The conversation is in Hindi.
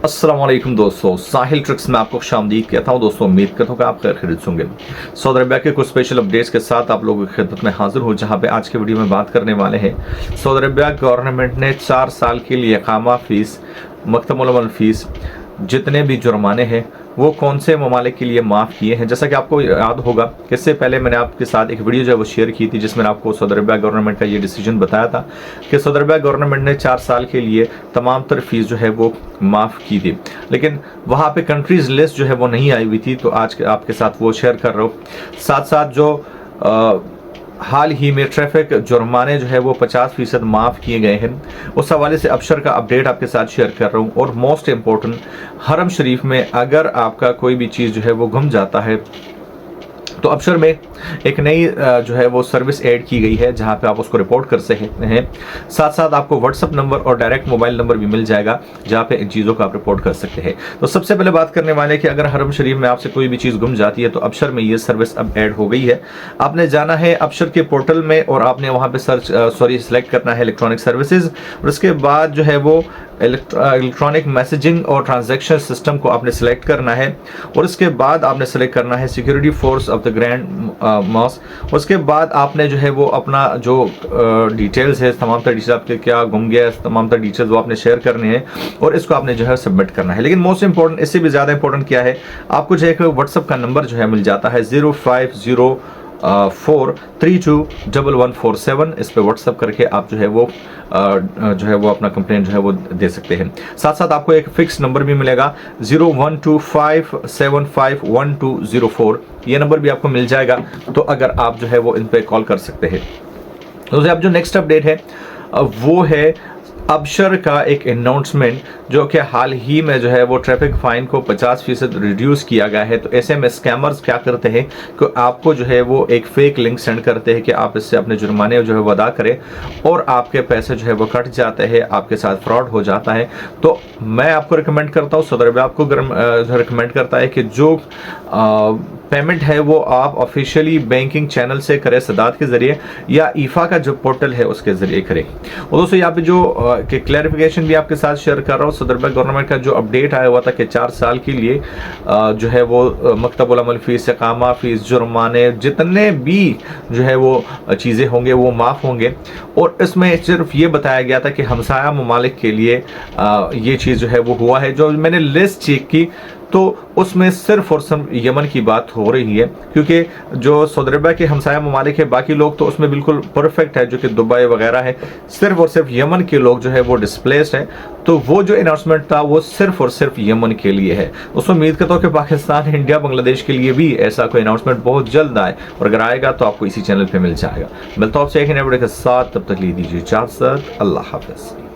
अस्सलाम वालेकुम दोस्तों, साहिल ट्रिक्स में आपको खुशामदीद कहता हूँ। दोस्तों, उम्मीद करता हूँ कि आप खैर खैरियत होंगे। सऊदी अरबिया के कुछ स्पेशल अपडेट्स के साथ आप लोगों की खिदमत में हाजिर हूँ, जहाँ पे आज के वीडियो में बात करने वाले हैं। सऊदी अरबिया गवर्नमेंट ने 4 साल के लिए इकामा फ़ीस, मकतबुल अमल फ़ीस, जितने भी जुर्माने हैं वो कौन से ममालिक के लिए माफ़ किए हैं। जैसा कि आपको याद होगा कि इससे पहले मैंने आपके साथ एक वीडियो जो है वो शेयर की थी, जिसमें आपको सऊदी अरबिया गवर्नमेंट का ये डिसीजन बताया था कि सऊदी अरबिया गवर्नमेंट ने 4 साल के लिए तमाम तर फीस जो है वो माफ़ की थी, लेकिन वहाँ पे कंट्रीज़ लिस्ट जो है वो नहीं आई हुई थी। तो आज आपके साथ वो शेयर कर रहा हूँ। साथ साथ जो हाल ही में ट्रैफिक जुर्माने जो है वो 50% माफ़ किए गए हैं, उस हवाले से अबशर का अपडेट आपके साथ शेयर कर रहा हूँ। और मोस्ट इम्पोर्टेंट, हरम शरीफ में अगर आपका कोई भी चीज़ जो है वो गुम जाता है तो अबशर में एक नई जो है वो सर्विस ऐड की गई है, जहां पे आप उसको रिपोर्ट कर सकते हैं। साथ साथ आपको व्हाट्सअप नंबर और डायरेक्ट मोबाइल नंबर भी मिल जाएगा, जहां पे इन चीज़ों को आप रिपोर्ट कर सकते हैं। तो सबसे पहले बात करने वाले कि अगर हरम शरीफ में आपसे कोई भी चीज़ गुम जाती है तो अबशर में ये सर्विस अब ऐड हो गई है। आपने जाना है अबशर के पोर्टल में और आपने वहाँ पे सेलेक्ट करना है इलेक्ट्रॉनिक सर्विसेज, और उसके बाद जो है वो इलेक्ट्रॉनिक मैसेजिंग और ट्रांजैक्शन सिस्टम को आपने सेलेक्ट करना है। और उसके बाद आपने सेलेक्ट करना है security force of the grand mask. उसके बाद आपने जो है वो अपना जो डिटेल्स है, तमाम तर डिटेल्स आपके क्या गुम गया, तमाम तर डिटेल्स वो आपने शेयर करने हैं और इसको आपने जो है सबमिट करना है। लेकिन मोस्ट इंपॉर्टेंट, इससे भी ज़्यादा इंपॉर्टेंट क्या है, आपको जो है व्हाट्सअप का नंबर जो है मिल जाता है 0504321147। इस पे व्हाट्सअप करके आप जो है वो अपना कंप्लेंट जो है वो दे सकते हैं। साथ साथ आपको एक फिक्स नंबर भी मिलेगा 0125751204। ये नंबर भी आपको मिल जाएगा, तो अगर आप जो है वो इन पे कॉल कर सकते हैं। तो अब जो नेक्स्ट अपडेट है वो है अबशर का एक अनाउंसमेंट, जो कि हाल ही में जो है वो ट्रैफिक फाइन को 50% रिड्यूस किया गया है। तो ऐसे में स्कैमर्स क्या करते हैं कि आपको जो है वो एक फेक लिंक सेंड करते हैं कि आप इससे अपने जुर्माने जो है वो अदा करें, और आपके पैसे जो है वो कट जाते हैं, आपके साथ फ्रॉड हो जाता है। तो मैं आपको रिकमेंड करता हूँ, सऊदी अरबिया आपको रिकमेंड करता है कि जो पेमेंट है वो आप ऑफिशियली बैंकिंग चैनल से करें, सदात के जरिए, या ईफा का जो पोर्टल है उसके जरिए करें। और दोस्तों, यहाँ पे जो क्लैरिफिकेशन भी आपके साथ शेयर कर रहा हूँ, सऊदी अरबिया गवर्नमेंट का जो अपडेट आया हुआ था कि 4 साल के लिए जो है वो मकतबुल अमल फीस, इकामा फीस, जुर्माने, जितने भी जो है वो चीज़ें होंगे वो माफ़ होंगे। और इसमें सिर्फ ये बताया गया था कि हमसाया ममालिक के लिए ये चीज़ जो है वो हुआ है। जो मैंने लिस्ट चेक की तो उसमें सिर्फ और सिर्फ यमन की बात हो रही है, क्योंकि जो सऊदी अरबिया के हमसाया ममालिक है, बाकी लोग तो उसमें बिल्कुल परफेक्ट है, जो कि दुबई वगैरह है। सिर्फ और सिर्फ यमन के लोग जो है वो डिस्प्लेस्ड हैं। तो वो जो अनाउंसमेंट था वो सिर्फ और सिर्फ यमन के लिए है। उसमें उम्मीद करता हूँ कि पाकिस्तान, इंडिया, बांग्लादेश के लिए भी ऐसा कोई अनाउंसमेंट बहुत जल्द आए, और अगर आएगा तो आपको इसी चैनल पर मिल जाएगा। मिलता हूँ आपसे एक नए वीडियो के साथ, तब तक ले दीजिए इजाज़त। अल्लाह हाफ़िज़।